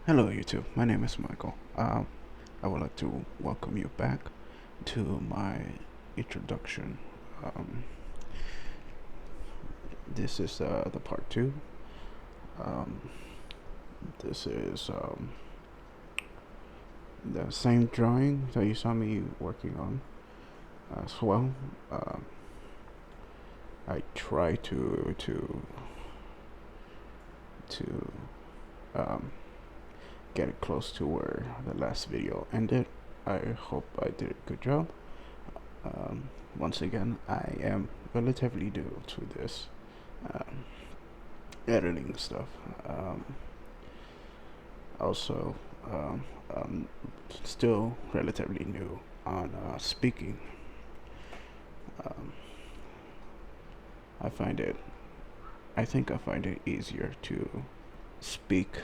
Hello, YouTube. My name is Michael. I would like to welcome you back to my introduction. Um, this is the part two. Um, this is the same drawing that you saw me working on as well. I try to um, get it close to where the last video ended. I hope I did a good job. Once again, I am relatively new to this um, editing stuff. Also, um, I'm still relatively new on speaking. Um, I find it, I think I find it easier to speak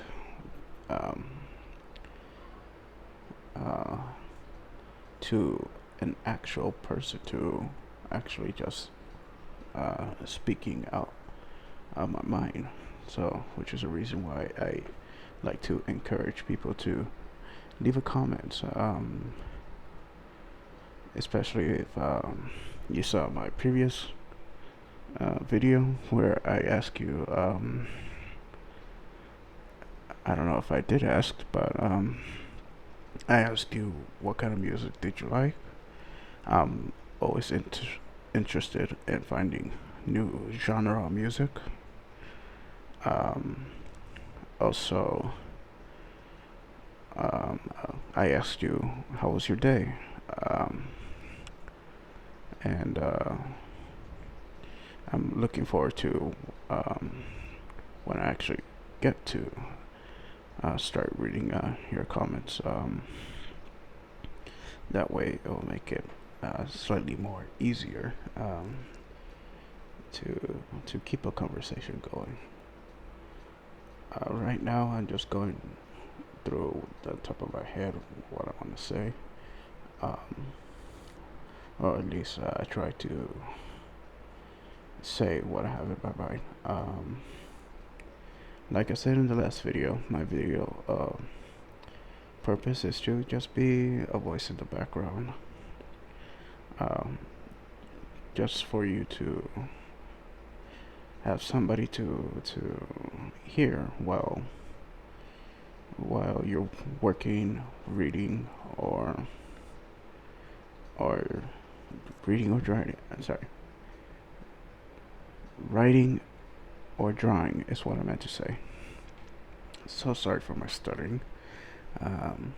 um, uh, to an actual person, to actually just speaking out of my mind. So, which is a reason why I like to encourage people to leave a comment, especially if you saw my previous video where I asked you, I don't know if I did ask, but I asked you what kind of music did you like. I'm always interested in finding new genre of music. Um, also, I asked you, how was your day? Um, and I'm looking forward to when I actually get to start reading your comments. That way, it will make it slightly more easier to keep a conversation going. Right now, I'm just going through the top of my head what I want to say, um, or at least I try to say what I have in my mind. Like I said in the last video, my video purpose is to just be a voice in the background, um, just for you to have somebody to hear while you're working, reading, or reading or drawing. I'm sorry, writing or drawing is what I meant to say. So sorry for my stuttering. Um,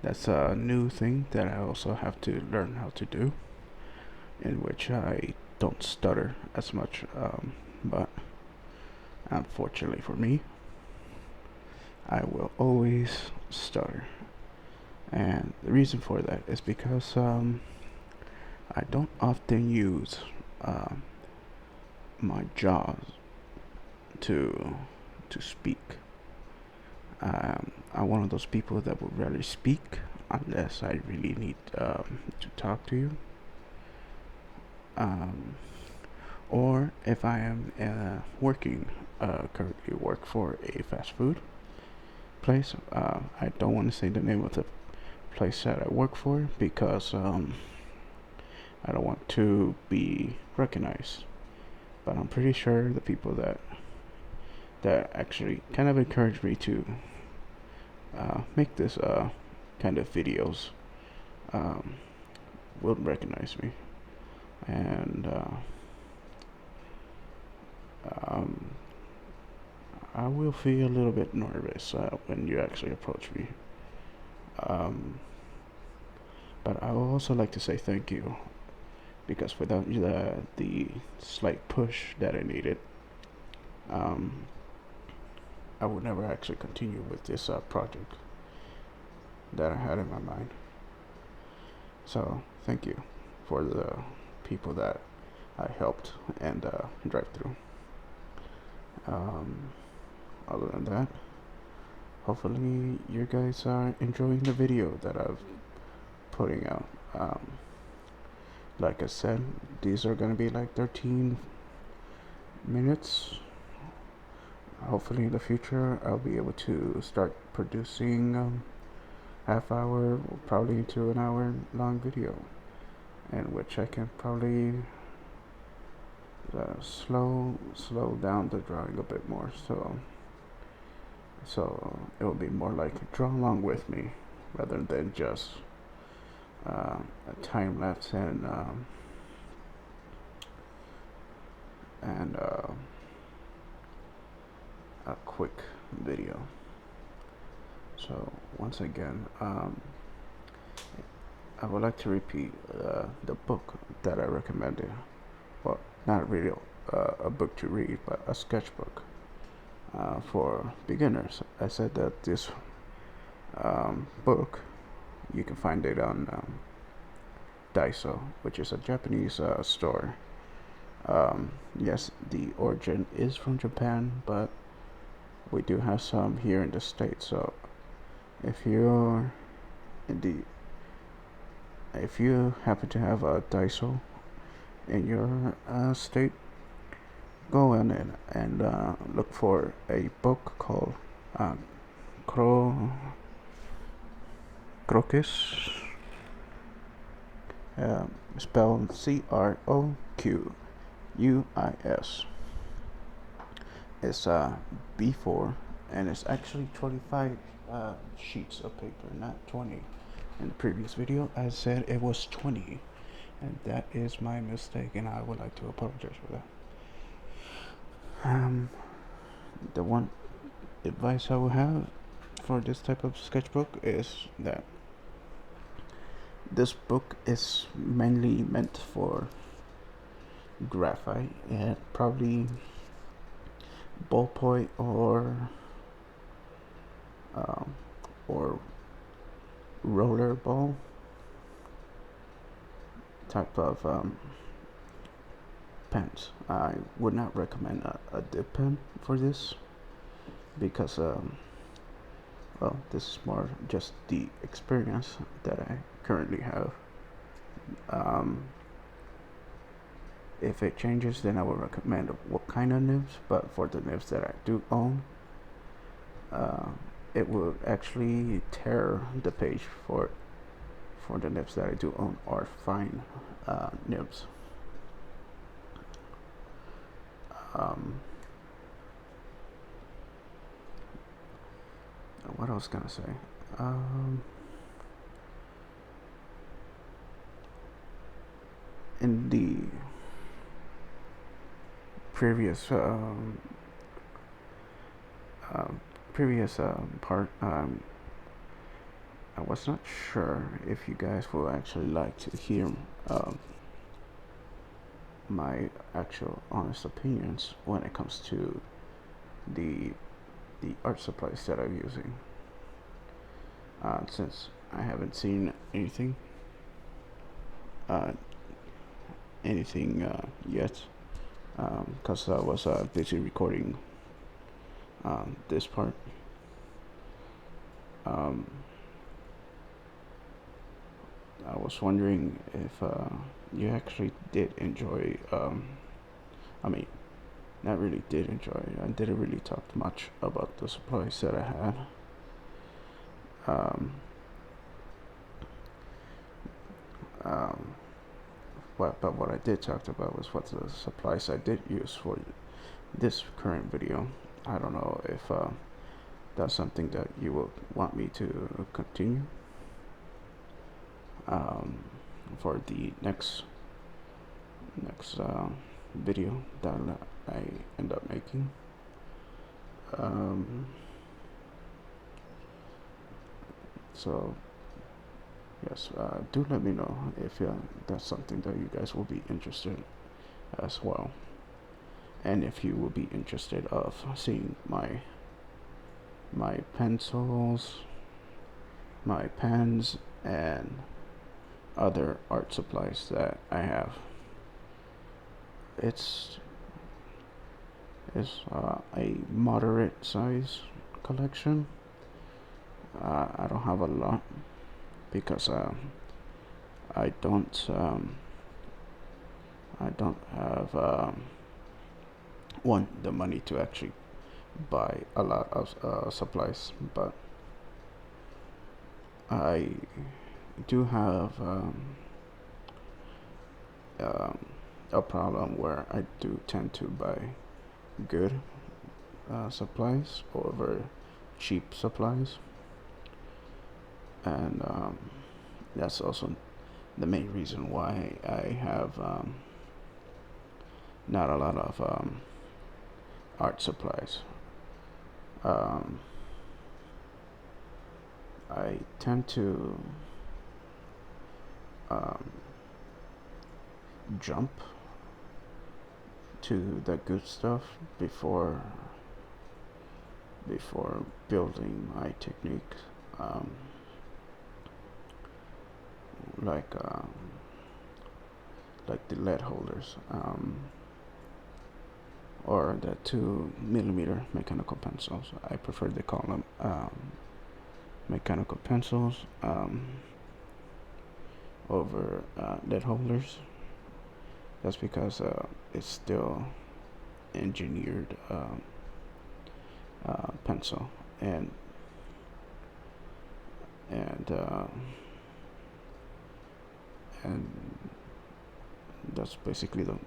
that's a new thing that I also have to learn how to do, in which I don't stutter as much. But unfortunately for me, I will always stutter. And the reason for that is because I don't often use um, my jaws to to speak. I'm one of those people that would rather speak unless I really need to talk to you. Um, or if I am working, currently work for a fast food place. I don't want to say the name of the place that I work for because I don't want to be recognized. But I'm pretty sure the people that actually kind of encouraged me to make this kind of videos um, will recognize me, and um, I will feel a little bit nervous when you actually approach me. Um, but I would also like to say thank you because without the slight push that I needed, um, I would never actually continue with this project that I had in my mind. So thank you for the people that I helped and drive through. Um, other than that, hopefully you guys are enjoying the video that I've putting out. Like I said, these are gonna be like 13 minutes. hopefully in the future I'll be able to start producing half hour, probably to an hour long video, in which I can probably slow down the drawing a bit more, so it will be more like draw along with me rather than just a time lapse and a quick video. So once again, I would like to repeat the book that I recommended. Well, not really a book to read, but a sketchbook for beginners. I said that this book, you can find it on Daiso, which is a Japanese store. Yes, the origin is from Japan, but we do have some here in the States. So if you're in the if you happen to have a Daiso in your state, go in and look for a book called Croquis, spelled CROQUIS. It's B4, and it's actually 25 sheets of paper, not 20. In the previous video, I said it was 20, and that is my mistake, and I would like to apologize for that. The one advice I will have for this type of sketchbook is that this book is mainly meant for graphite and probably ballpoint or roller ball type of pens. I would not recommend a dip pen for this because well, this is more just the experience that I currently have. If it changes, then I will recommend what kind of nibs, but for the nibs that I do own, it will actually tear the page for the nibs that I do own are fine nibs. What I was gonna say? In the previous part, I was not sure if you guys will actually like to hear my actual honest opinions when it comes to the art supplies that I'm using. Since I haven't seen anything yet, because I was busy recording this part. I was wondering if you actually did enjoy. I mean, not really did enjoy. I didn't really talk much about the supplies that I had. But what I did talk about was what the supplies I did use for this current video. I don't know if that's something that you will want me to continue for the next video that I end up making. So yes, do let me know if that's something that you guys will be interested as well, and if you will be interested of seeing my pencils, my pens, and other art supplies that I have. It's a moderate size collection. I don't have a lot because I don't have the money to actually buy a lot of supplies, but I do have um, a problem where I do tend to buy good supplies over cheap supplies, and that's also the main reason why I have not a lot of art supplies. Um, I tend to um, jump to the good stuff before building my technique, um, like the lead holders, or the 2 millimeter mechanical pencils. I prefer to call them mechanical pencils over lead holders. That's because it's still engineered pencil, and and uh, and that's basically the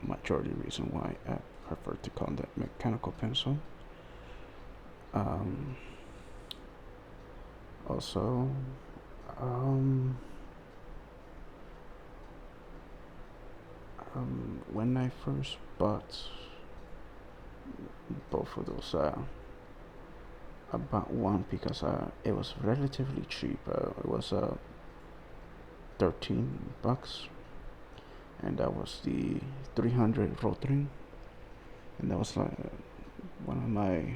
majority reason why I prefer to call that mechanical pencil. Um, Also, um, when I first bought both of those, I bought one because it was relatively cheap. It was $13, and that was the 300 Rotring, and that was like one of my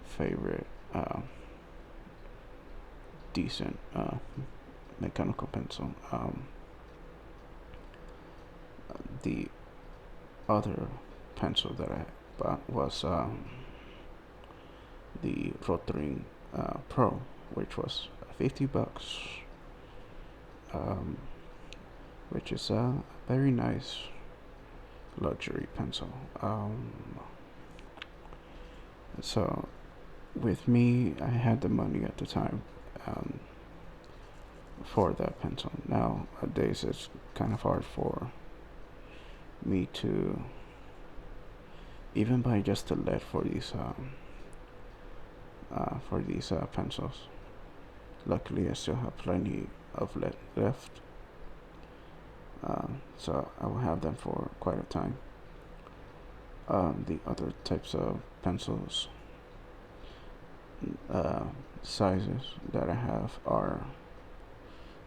favorite decent mechanical pencil. The other pencil that I bought was the Rotring Pro, which was $50, um, which is a very nice luxury pencil. So with me, I had the money at the time um, for that pencil. Nowadays, it's kind of hard for me to even buy just a lead for these pencils. Luckily, I still have plenty of lead left, so I will have them for quite a time. The other types of pencils uh, sizes that I have are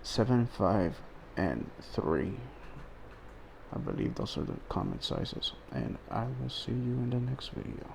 7, 5, and 3. I believe those are the common sizes, and I will see you in the next video.